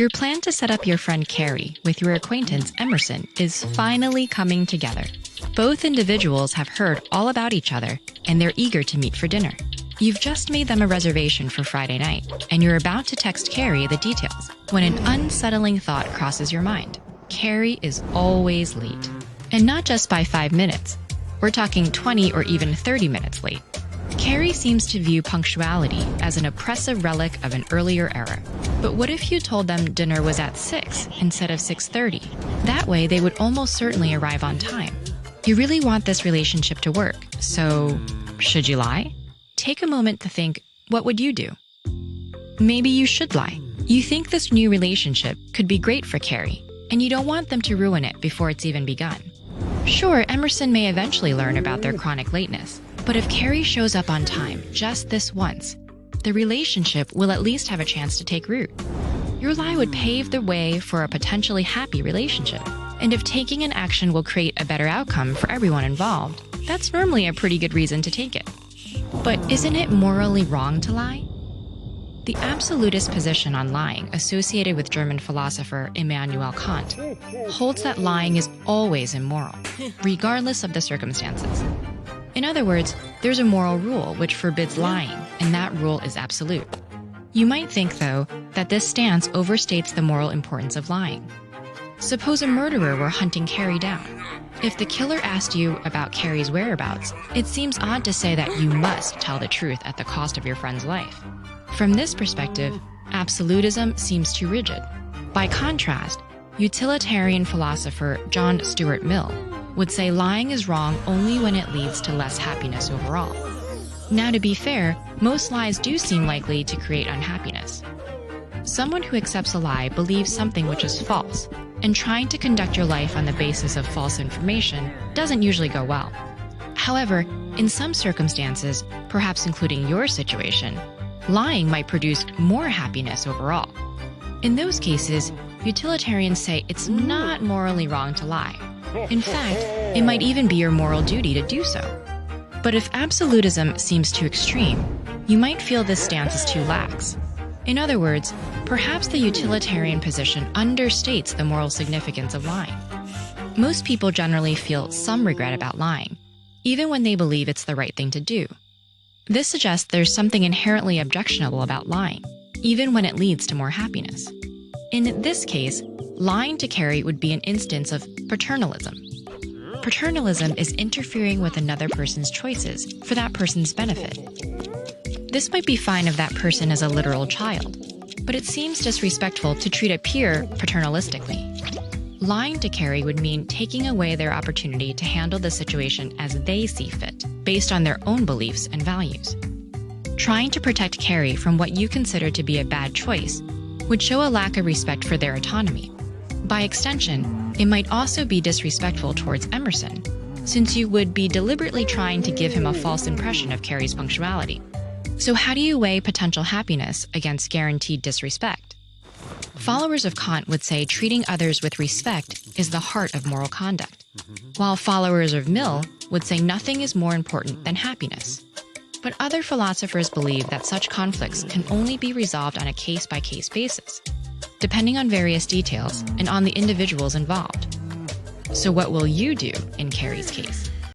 Your plan to set up your friend Carrie with your acquaintance Emerson is finally coming together. Both individuals have heard all about each other, and they're eager to meet for dinner. You've just made them a reservation for Friday night, and you're about to text Carrie the details when an unsettling thought crosses your mind. Carrie is always late. And not just by 5 minutes. We're talking 20 or even 30 minutes late. Carrie seems to view punctuality as an oppressive relic of an earlier era. But what if you told them dinner was at 6 instead of 6:30? That way they would almost certainly arrive on time. You really want this relationship to work, so should you lie? Take a moment to think, what would you do? Maybe you should lie. You think this new relationship could be great for Carrie, and you don't want them to ruin it before it's even begun. Sure, Emerson may eventually learn about their chronic lateness, but if Carrie shows up on time just this once, the relationship will at least have a chance to take root. Your lie would pave the way for a potentially happy relationship. And if taking an action will create a better outcome for everyone involved, that's normally a pretty good reason to take it. But isn't it morally wrong to lie? The absolutist position on lying associated with German philosopher Immanuel Kant holds that lying is always immoral, regardless of the circumstances. In other words, there's a moral rule which forbids lying, and that rule is absolute. You might think, though, that this stance overstates the moral importance of lying. Suppose a murderer were hunting Carrie down. If the killer asked you about Carrie's whereabouts, it seems odd to say that you must tell the truth at the cost of your friend's life. From this perspective, absolutism seems too rigid. By contrast, utilitarian philosopher John Stuart Mill would say lying is wrong only when it leads to less happiness overall. Now, to be fair, most lies do seem likely to create unhappiness. Someone who accepts a lie believes something which is false, and trying to conduct your life on the basis of false information doesn't usually go well. However, in some circumstances, perhaps including your situation, lying might produce more happiness overall. In those cases, utilitarians say it's not morally wrong to lie. In fact, it might even be your moral duty to do so. But if absolutism seems too extreme, you might feel this stance is too lax. In other words, perhaps the utilitarian position understates the moral significance of lying. Most people generally feel some regret about lying, even when they believe it's the right thing to do. This suggests there's something inherently objectionable about lying, even when it leads to more happiness. In this case, lying to Carrie would be an instance of paternalism. Paternalism is interfering with another person's choices for that person's benefit. This might be fine if that person is a literal child, but it seems disrespectful to treat a peer paternalistically. Lying to Carrie would mean taking away their opportunity to handle the situation as they see fit, based on their own beliefs and values. Trying to protect Carrie from what you consider to be a bad choice would show a lack of respect for their autonomy. By extension, it might also be disrespectful towards Emerson, since you would be deliberately trying to give him a false impression of Carrie's punctuality. So how do you weigh potential happiness against guaranteed disrespect? Followers of Kant would say treating others with respect is the heart of moral conduct, while followers of Mill would say nothing is more important than happiness. But other philosophers believe that such conflicts can only be resolved on a case-by-case basis, depending on various details and on the individuals involved. So what will you do in Carrie's case?